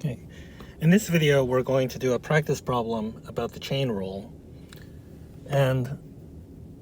Okay. In this video, we're going to do a practice problem about the chain rule. And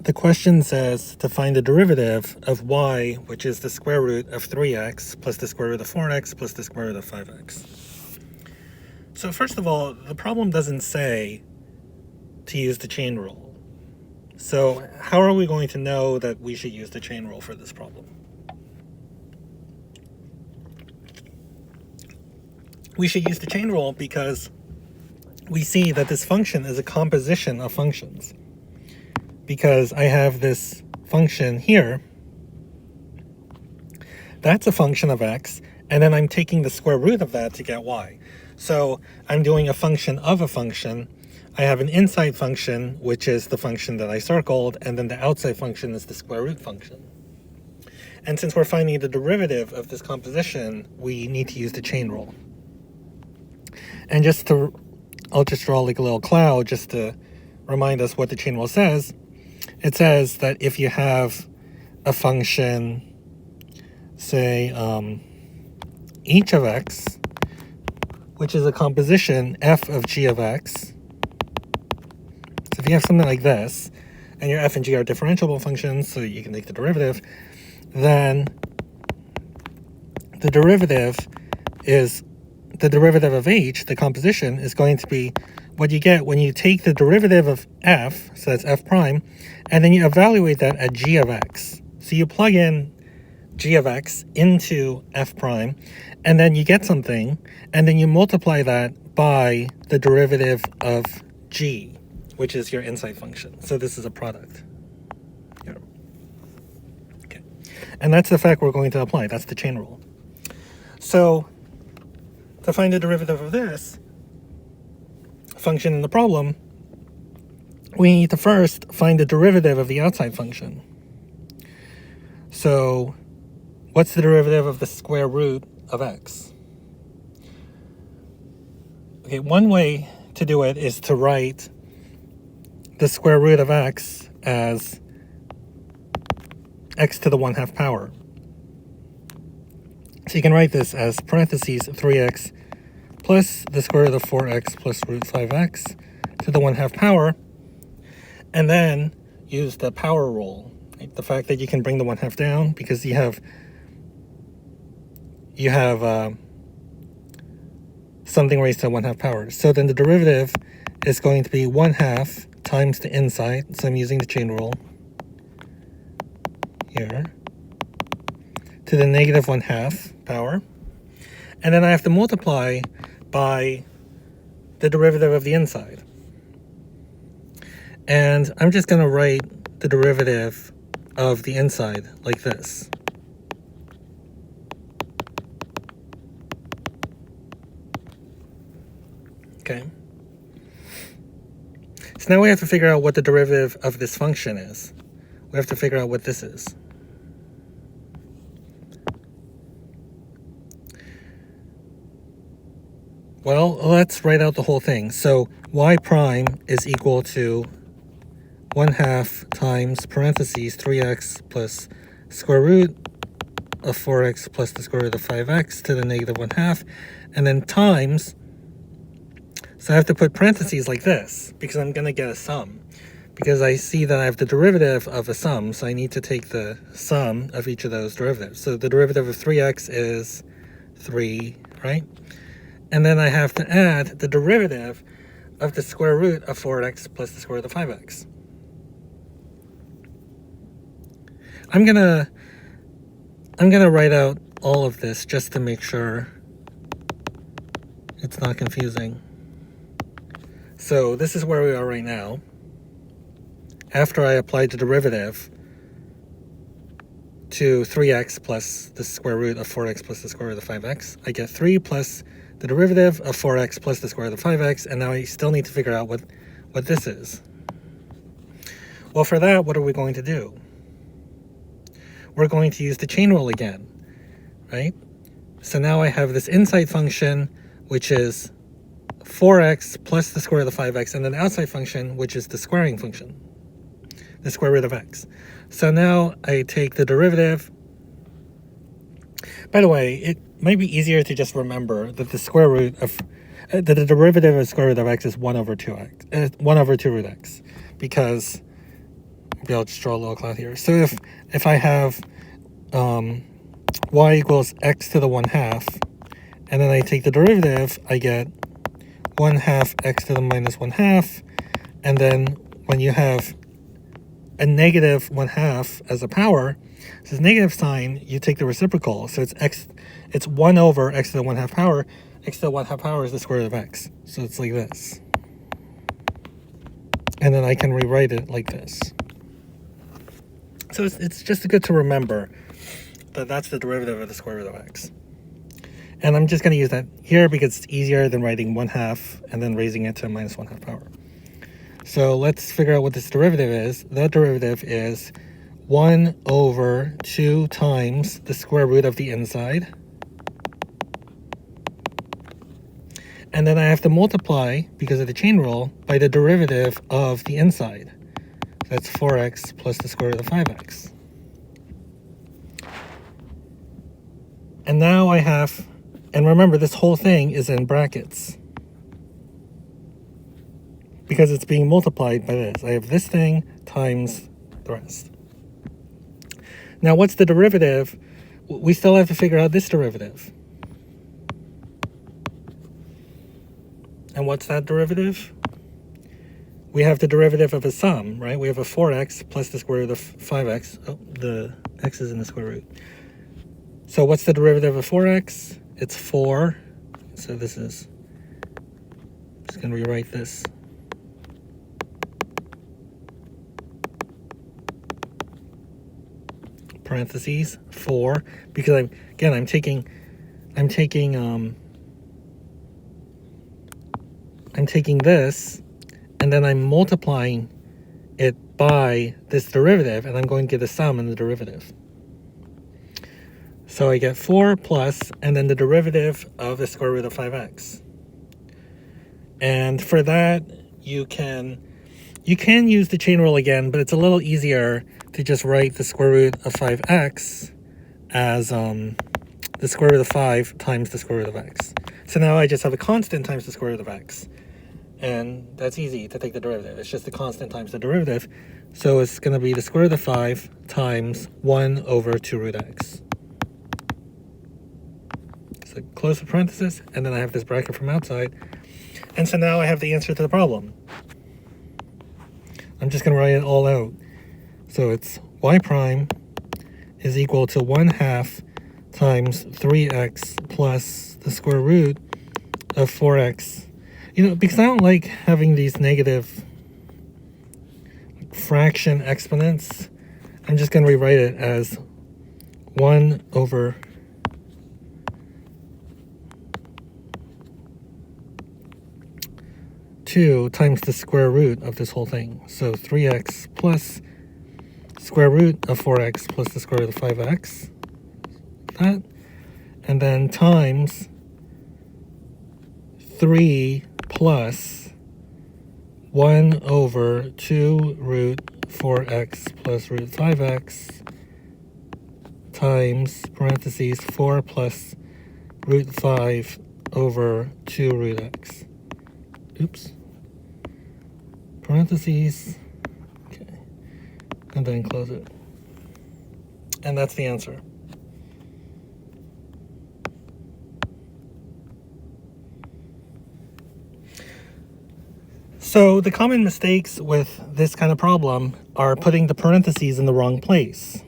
the question says to find the derivative of y, which is the square root of 3x plus the square root of 4x plus the square root of 5x. So first of all, the problem doesn't say to use the chain rule. So how are we going to know that we should use the chain rule for this problem? We should use the chain rule because we see that this function is a composition of functions. Because I have this function here, that's a function of x, and then I'm taking the square root of that to get y. So I'm doing a function of a function. I have an inside function, which is the function that I circled, and then the outside function is the square root function. And since we're finding the derivative of this composition, we need to use the chain rule. And I'll just draw like a little cloud just to remind us what the chain rule says. It says that if you have a function, say each of x, which is a composition f of g of x. So if you have something like this, and your f and g are differentiable functions, so you can take the derivative, then the derivative of h, the composition, is going to be what you get when you take the derivative of f, so that's f prime, and then you evaluate that at g of x. So you plug in g of x into f prime, and then you get something, and then you multiply that by the derivative of g, which is your inside function. So this is a product. Here. Okay. And that's the fact we're going to apply. That's the chain rule. So to find the derivative of this function in the problem, we need to first find the derivative of the outside function. So what's the derivative of the square root of x? Okay, one way to do it is to write the square root of x as x to the 1/2 power. So you can write this as parentheses 3x plus the square root of 4x plus root 5x to the 1/2 power, and then use the power rule. Right? The fact that you can bring the 1/2 down because you have something raised to 1/2 power. So then the derivative is going to be 1/2 times the inside. So I'm using the chain rule here to the negative 1/2 power. And then I have to multiply by the derivative of the inside. And I'm just going to write the derivative of the inside like this. Okay. So now we have to figure out what the derivative of this function is. We have to figure out what this is. Well, let's write out the whole thing. So y prime is equal to 1/2 times parentheses 3x plus square root of 4x plus the square root of 5x to the negative 1/2, and then times. So I have to put parentheses like this because I'm going to get a sum. Because I see that I have the derivative of a sum, so I need to take the sum of each of those derivatives. So the derivative of 3x is 3, right? And then I have to add the derivative of the square root of 4x plus the square root of 5x. I'm gonna write out all of this just to make sure it's not confusing. So this is where we are right now. After I applied the derivative to 3x plus the square root of 4x plus the square root of 5x, I get 3 plus the derivative of 4x plus the square root of 5x, and now I still need to figure out what this is. Well, for that, what are we going to do? We're going to use the chain rule again, right? So now I have this inside function, which is 4x plus the square root of 5x, and then the outside function, which is the squaring function, the square root of x. So now I take the derivative. By the way, might be easier to just remember that the square root of that the derivative of square root of x is 1 over 2x, 1 over 2 root x, because maybe I'll just draw a little cloud here. So if I have y equals x to the 1/2, and then I take the derivative, I get 1/2 x to the minus 1/2, and then when you have a negative 1/2 as a power, this negative sign, you take the reciprocal, so it's 1 over x to the 1/2 power. X to the 1/2 power is the square root of x, so it's like this, and then I can rewrite it like this. So it's just good to remember that that's the derivative of the square root of x. And I'm just going to use that here because it's easier than writing 1/2 and then raising it to minus 1/2 power. So let's figure out what this derivative is. That derivative is 1 over 2 times the square root of the inside. And then I have to multiply, because of the chain rule, by the derivative of the inside. That's 4x plus the square root of 5x. And now I have, and remember this whole thing is in brackets, because it's being multiplied by this. I have this thing times the rest. Now what's the derivative? We still have to figure out this derivative. And what's that derivative? We have the derivative of a sum, right? We have a 4x plus the square root of 5x. Oh, the x is in the square root. So what's the derivative of 4x? It's 4. So this is, I'm just going to rewrite this. Parentheses 4, because I'm taking this, and then I'm multiplying it by this derivative, and I'm going to get a sum in the derivative. So I get 4 plus, and then the derivative of the square root of 5x. And for that, you can use the chain rule again, but it's a little easier to just write the square root of 5x as the square root of 5 times the square root of x. So now I just have a constant times the square root of x. And that's easy to take the derivative. It's just the constant times the derivative. So it's going to be the square root of 5 times 1 over 2 root x. So close the parenthesis, and then I have this bracket from outside. And so now I have the answer to the problem. I'm just going to write it all out. So it's y prime is equal to 1/2 times 3x plus the square root of 4x. You know, because I don't like having these negative fraction exponents, I'm just going to rewrite it as 1 over 2 times the square root of this whole thing. So 3x plus square root of 4x plus the square root of 5x. That. And then times 3 plus 1 over 2 root 4x plus root 5x times parentheses 4 plus root 5 over 2 root x. Oops. Parentheses. Okay. And then close it. And that's the answer. So the common mistakes with this kind of problem are putting the parentheses in the wrong place.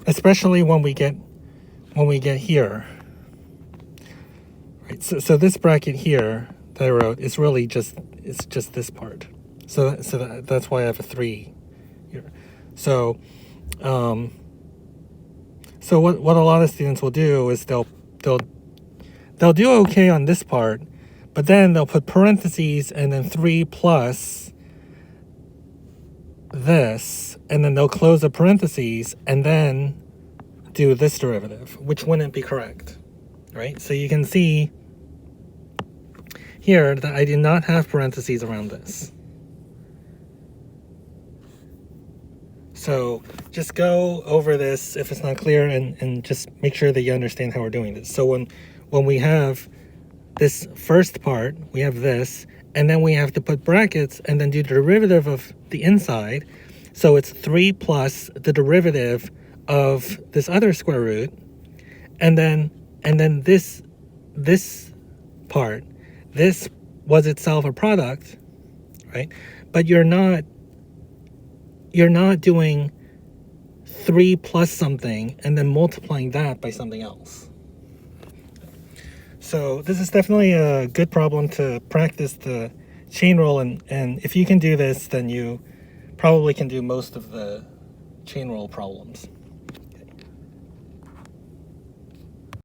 Especially when we get here. Right. So this bracket here that I wrote is really just this part. So that's why I have a 3 here. So so what a lot of students will do is they'll do okay on this part, but then they'll put parentheses and then 3 plus this, and then they'll close the parentheses and then do this derivative, which wouldn't be correct, right? So you can see here that I did not have parentheses around this. So just go over this if it's not clear, and just make sure that you understand how we're doing this. So when we have this first part, we have this, and then we have to put brackets and then do the derivative of the inside. So it's 3 plus the derivative of this other square root, and then this part, this was itself a product, right? But you're not doing 3 plus something and then multiplying that by something else. So this is definitely a good problem to practice the chain rule, and if you can do this, then you probably can do most of the chain rule problems.